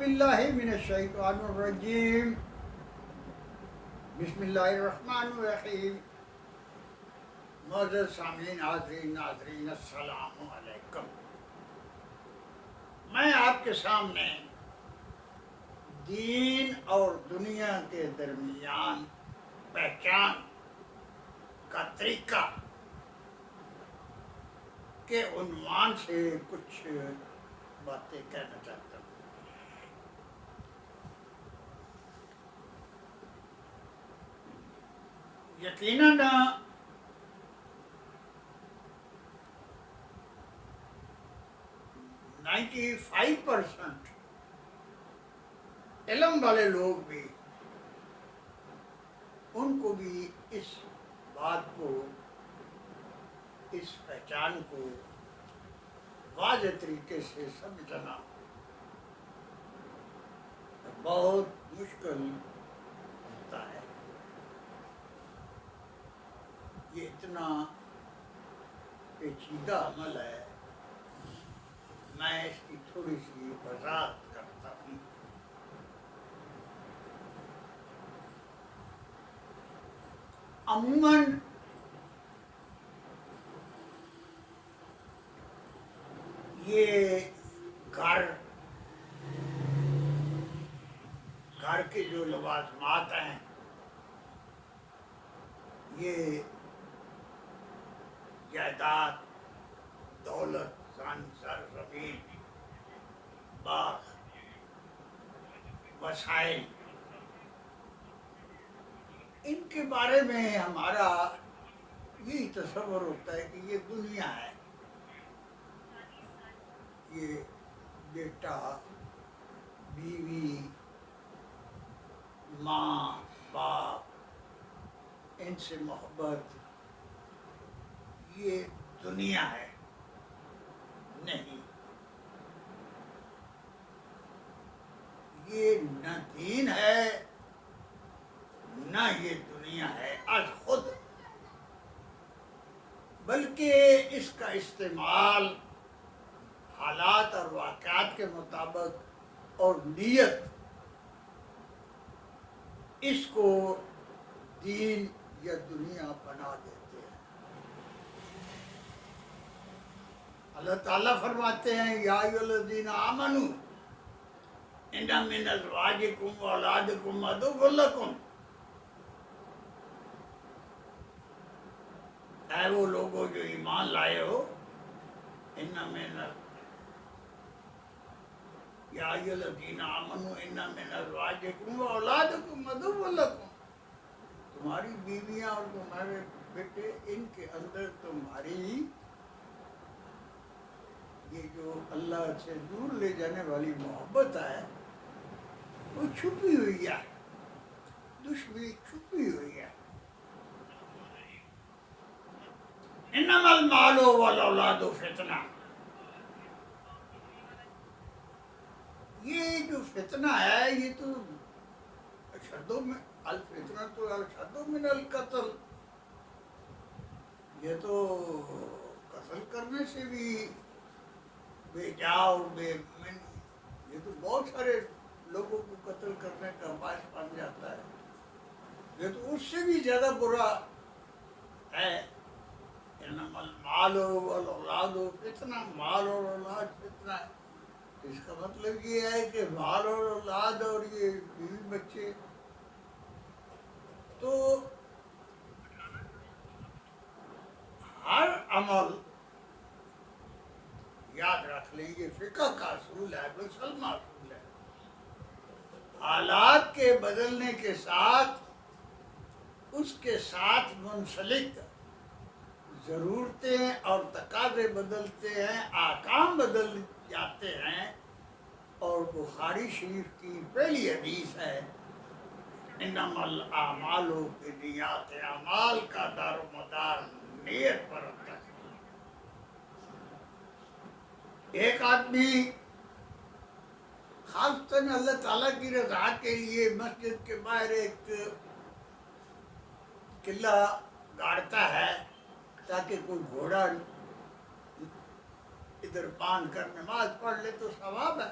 باللہ من الشیطان الرجیم بسم اللہ الرحمن الرحیم معزز سامعین حاضرین ناظرین السلام علیکم۔ میں آپ کے سامنے دین اور دنیا کے درمیان پہچان کا طریقہ کے عنوان سے کچھ باتیں کہنا چاہتا ہوں۔ یقیناً 95% علم والے لوگ بھی ان کو بھی اس بات کو، اس پہچان کو واضح طریقے سے سمجھنا بہت مشکل ہوتا ہے۔ یہ اتنا پیچیدہ عمل ہے، میں اس کی تھوڑی سی وضاحت کرتا ہوں۔ عموماً یہ گھر کے جو لوازمات ہیں، یہ جائیداد، دولت، زن، زر، زمین، باغ، وسائل، ان کے بارے میں ہمارا یہی تصور ہوتا ہے کہ یہ دنیا ہے، یہ بیٹا، بیوی، ماں، باپ، ان سے محبت، یہ دنیا ہے۔ نہیں، یہ نہ دین ہے نہ یہ دنیا ہے از خود، بلکہ اس کا استعمال حالات اور واقعات کے مطابق اور نیت اس کو دین یا دنیا بنا دیتے ہیں۔ اللہ تعالیٰ فرماتے ہیں یا ایھا الذین آمنوا ان من ازواجکم واولادکم عدو لکم، اے وہ لوگوں جو ایمان لائے ہو، یا ایھا الذین آمنوا ان من ازواجکم واولادکم عدو لکم، تمہاری بیویاں اور تمہارے بیٹے، ان کے اندر تمہاری یہ جو اللہ سے دور لے جانے والی محبت ہے وہ چھپی ہوئی ہے، دشمنی چھپی ہوئی ہے۔ انما المال والاولاد فتنہ، یہ جو فتنہ ہے یہ تو الفتنہ تو اشد من القتل، یہ تو قتل کرنے سے بھی بے جا اور یہ تو بہت سارے لوگوں کو قتل کرنے کا باعث بن جاتا ہے، یہ تو اس سے بھی زیادہ برا ہے۔ انما المال والاولاد فتنہ، مال اور اولاد فتنہ ہے، اس کا مطلب یہ ہے کہ مال اور اولاد اور یہ بیوی بچے تو ہر عمل، یاد رکھ لیں یہ فقہ کا اصول ہے، مسلمہ اصول ہے، حالات کے بدلنے کے ساتھ اس کے ساتھ منسلک ضرورتیں اور تقاضے بدلتے ہیں، احکام بدل جاتے ہیں، اور بخاری شریف کی پہلی حدیث ہے انما الاعمال بالنیات، اعمال کا دار و مدار نیت پر ہوتا ہے۔ ایک آدمی خاصتاً اللہ تعالیٰ کی رضا کے لیے مسجد کے باہر ایک قلعہ گاڑتا ہے تاکہ کوئی گھوڑا ادھر باندھ کر نماز پڑھ لے تو ثواب ہے،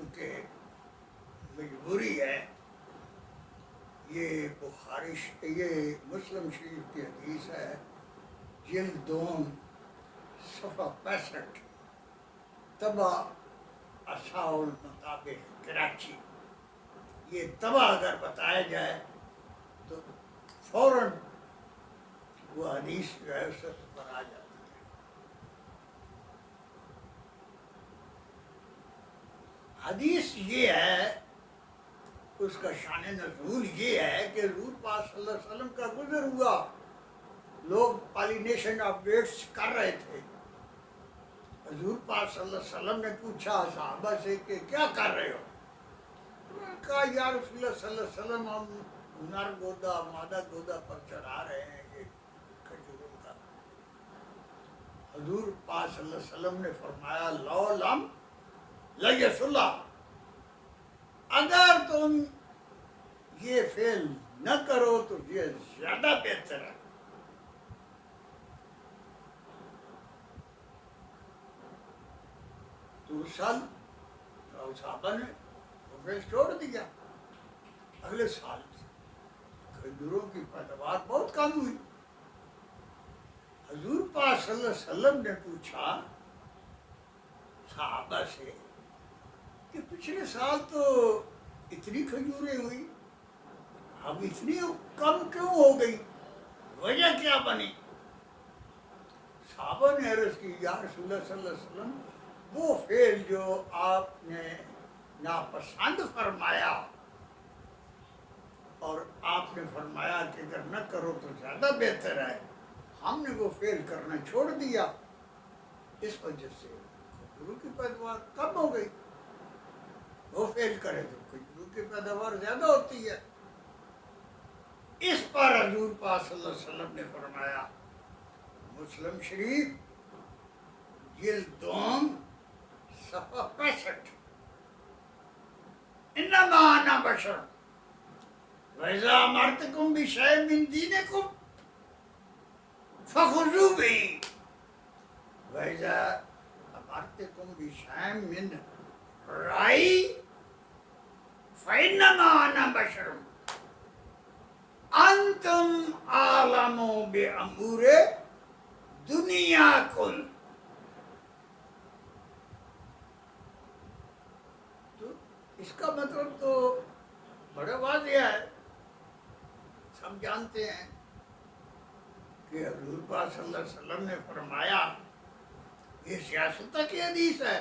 چونکہ مجبوری ہے. یہ بخاری یہ مسلم شریف کی حدیث ہے، جلد دوم صفحہ 65، طبع اصحاء المطابق کراچی. یہ طبع اگر بتایا جائے تو فوراً وہ حدیث جو ہے اس پر آ جاتی ہے. حدیث یہ ہے، اس کا شان نزول یہ ہے کہ حضور پاک صلی اللہ علیہ وسلم کا گزر ہوا، لوگ پالینیشن آف ڈیٹس کر رہے تھے. حضور پاک صلی اللہ علیہ وسلم نے پوچھا صحابہ سے کہ کیا کر رہے ہو؟ انہوں نے کہا یا رسول اللہ صلی اللہ علیہ وسلم ہم نر گودا مادہ گودا پر چڑھا رہے ہیں یہ کھجوروں کا. حضور پاک صلی اللہ علیہ وسلم نے فرمایا لو لم لیس اللہ، اگر تم یہ فعل نہ کرو تو یہ زیادہ بہتر ہے. تو اس سال صحابہ نے وہ فعل چھوڑ دیا. اگلے سال کھجوروں کی پیداوار بہت کم ہوئی. حضور پاک صلی اللہ علیہ وسلم نے پوچھا صحابہ سے کہ پچھلے سال تو اتنی کھجوریں ہوئی، اب اتنی کم کیوں ہو گئی، وجہ کیا بنی؟ صحابہ نے عرض کی یا رسول اللہ صلی اللہ علیہ وسلم وہ فعل جو آپ نے ناپسند فرمایا اور آپ نے فرمایا کہ اگر نہ کرو تو زیادہ بہتر ہے، ہم نے وہ فعل کرنا چھوڑ دیا، اس وجہ سے کھجوروں کی پیداوار کم ہو گئی. وہ فعل کرے تو کھجوروں کی پیداوار زیادہ ہوتی ہے. اس پر حضور پاک صلی اللہ علیہ وسلم نے فرمایا، مسلم شریف جلد دوم صفحہ 65، انما انا بشر واذا امرتکم بشیء من دینکم فخذوا به واذا امرتکم بشیء من رائی فانما انا بشر انتم عالم بامور دنیاکم. تو اس کا مطلب تو بڑا واضح ہے. ہم جانتے ہیں کہ حضور پاک صلی اللہ علیہ وسلم نے فرمایا یہ سیاست کی حدیث ہے،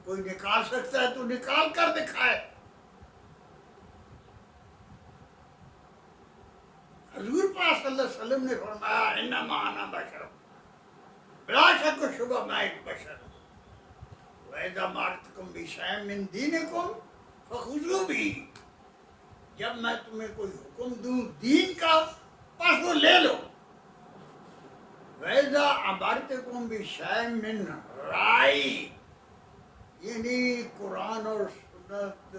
کوئی نکال سکتا ہے تو نکال کر دکھائے. حضور پاک صلی اللہ علیہ وسلم نے فرمایا انما انا بشر، بلا شک و شبہ میں ایک بشر ہوں. وَإِذَا أَمَرْتُكُم بِشَيْءٍ مِّن دِينِكُمْ فَخُذُوهُ بِهِ، جب میں تمہیں کوئی حکم دوں دین کا پس وہ لے لو. وَإِذَا أَمَرْتُكُم بِشَيْءٍ مِّن رَأْيٍ، یعنی قرآن اور سنت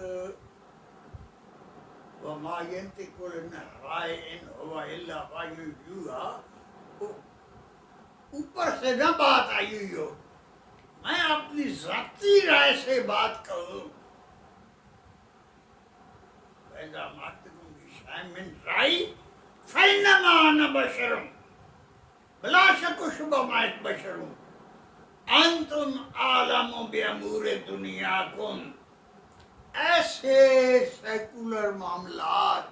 وَمَا يَنطِقُ عَنِ الْهَوَىٰ إِنْ هُوَ إِلَّا وَحْيٌ يُوحَىٰ، اوپر سے نہ بات آئی ہوئی ہو، میں اپنی ذاتی رائے سے بات کروں. وَإِذَا أَمَرْتُكُم بِشَيْءٍ مِّن رَأْيٍ فَإِنَّمَا أَنَا بَشَرٌ، بلا شک و شبہ میں ایک بشر ہوں. انتم عالم بامور دنیاکم، ایسے سیکولر معاملات،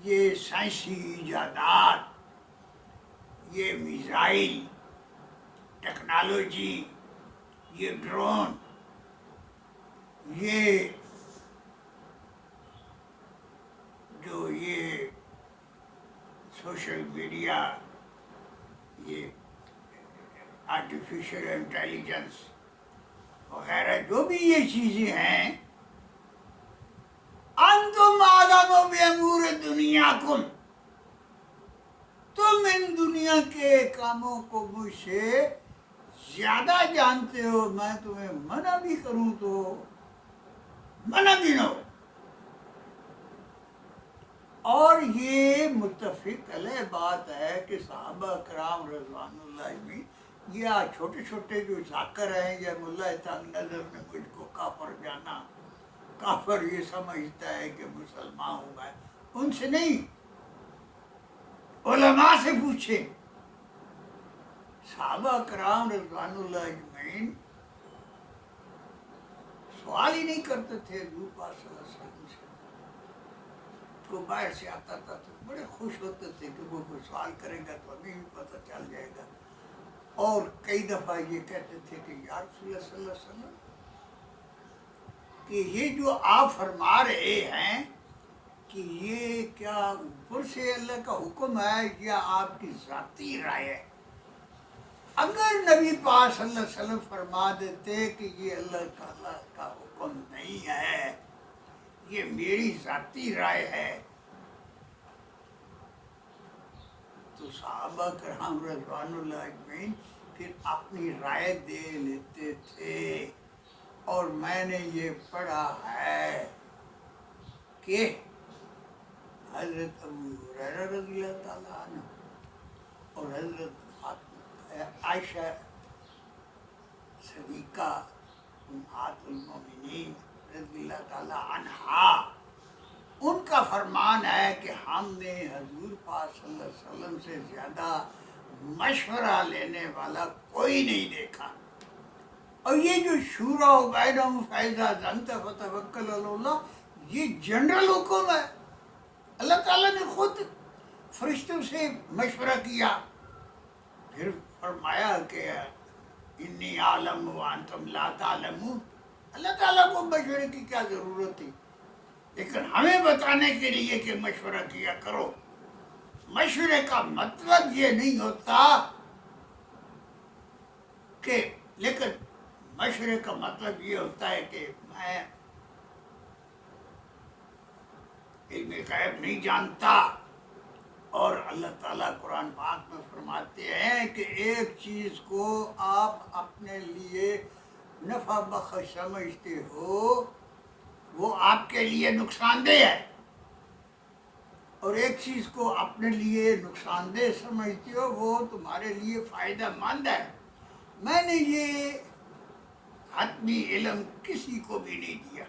یہ سائنسی ایجادات، یہ میزائل ٹیکنالوجی، یہ ڈرون، یہ جو یہ سوشل میڈیا، یہ آرٹیفیشل انٹیلیجنس وغیرہ جو بھی یہ چیزیں ہیں، انتم عالم بامور دنیاکم، تم ان دنیا کے کاموں کو مجھ سے زیادہ جانتے ہو. میں تمہیں منع بھی کروں تو منع بھی نہ ہو. اور یہ متفق علیہ بات ہے کہ صحابہ کرام رضوان اللہ بھی یا چھوٹے چھوٹے جو ذاکر ہیں یا ملا تنگ نظر نے مجھ کو کافر جانا، کافر یہ سمجھتا ہے کہ مسلمان ہو گئے، ان سے نہیں، علماء سے پوچھیں۔ صحابہ کرام رضوان اللہ اجمعین سوال ہی نہیں کرتے تھے حضور پاک صلی اللہ علیہ وسلم سے، کو باہر سے آتا تھا تو بڑے خوش ہوتے تھے کہ وہ کوئی سوال کرے گا تو ابھی بھی پتہ چل جائے گا، اور کئی دفعہ یہ کہتے تھے کہ یا رسول اللہ صلی اللہ علیہ وسلم کہ یہ جو آپ فرما رہے ہیں کہ یہ کیا اوپر سے اللہ کا حکم ہے یا آپ کی ذاتی رائے ہے؟ اگر نبی پاک صلی اللہ علیہ وسلم فرما دیتے کہ یہ اللہ تعالیٰ کا حکم نہیں ہے، یہ میری ذاتی رائے ہے، تو صحابہ کرام رضوان اللہ اجمعین پھر اپنی رائے دے لیتے تھے۔ اور میں نے یہ پڑھا ہے کہ حضرت ابو ہریرہ رضی اللہ تعالیٰ عنہ اور حضرت عائشہ صدیقہ امہات المومنین رضی اللہ تعالیٰ عنہا، ان کا فرمان ہے کہ ہم نے حضور پاک صلی اللہ علیہ وسلم سے زیادہ مشورہ لینے والا کوئی نہیں دیکھا۔ اور یہ جو شورا و بینہم فاذا عزمت فتوکل علی اللہ، یہ جنرل حکم ہے۔ اللہ تعالیٰ نے خود فرشتوں سے مشورہ کیا، پھر فرمایا کہ انی اعلم وانتم لا تعلمون۔ اللہ تعالیٰ کو مشورے کی کیا ضرورت تھی، لیکن ہمیں بتانے کے لیے کہ مشورہ کیا کرو۔ مشورے کا مطلب یہ نہیں ہوتا کہ، لیکن مشورے کا مطلب یہ ہوتا ہے کہ میں علم غیب نہیں جانتا، اور اللہ تعالیٰ قرآن پاک میں فرماتے ہیں کہ ایک چیز کو آپ اپنے لیے نفع بخش سمجھتے ہو وہ آپ کے لیے نقصان دہ ہے، اور ایک چیز کو اپنے لیے نقصان دہ سمجھتے ہو وہ تمہارے لیے فائدہ مند ہے۔ میں نے یہ حتمی علم کسی کو بھی نہیں دیا،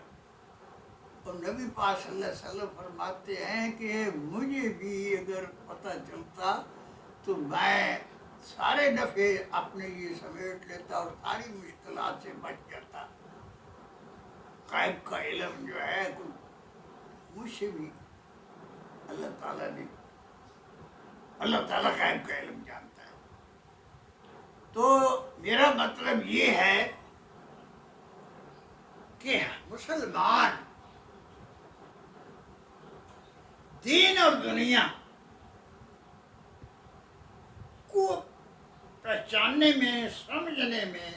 اور نبی پاک صلی اللہ علیہ وسلم فرماتے ہیں کہ مجھے بھی اگر پتہ چلتا تو میں سارے نفع اپنے لیے سمیٹ لیتا اور ساری مشکلات سے بچ جاتا۔ غیب کا علم جو ہے مجھ سے بھی اللہ تعالیٰ نے، اللہ تعالیٰ غیب کا علم جانتا ہے۔ تو میرا مطلب یہ ہے کہ مسلمان دین اور دنیا کو پہچاننے میں، سمجھنے میں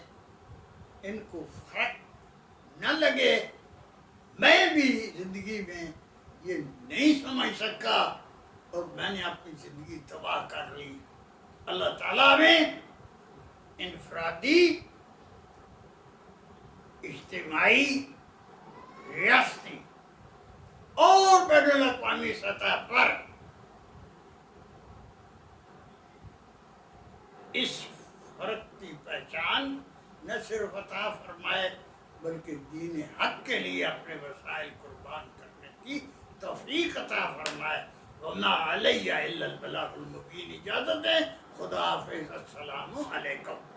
ان کو فرق نہ لگے۔ میں بھی زندگی میں یہ نہیں سمجھ سکا اور میں نے اپنی زندگی تباہ کر لی۔ اللہ تعالیٰ میں انفرادی، اجتماعی، ریاستی اور بین الاقوامی سطح پر اس فرق کی پہچان نہ صرف عطا فرمائے بلکہ دین حق کے لیے اپنے وسائل قربان کرنے کی توفیق عطا فرمائے۔ وما علیہ الا البلاغ المبین۔ اجازت ہے، خدا حافظ، السلام علیکم۔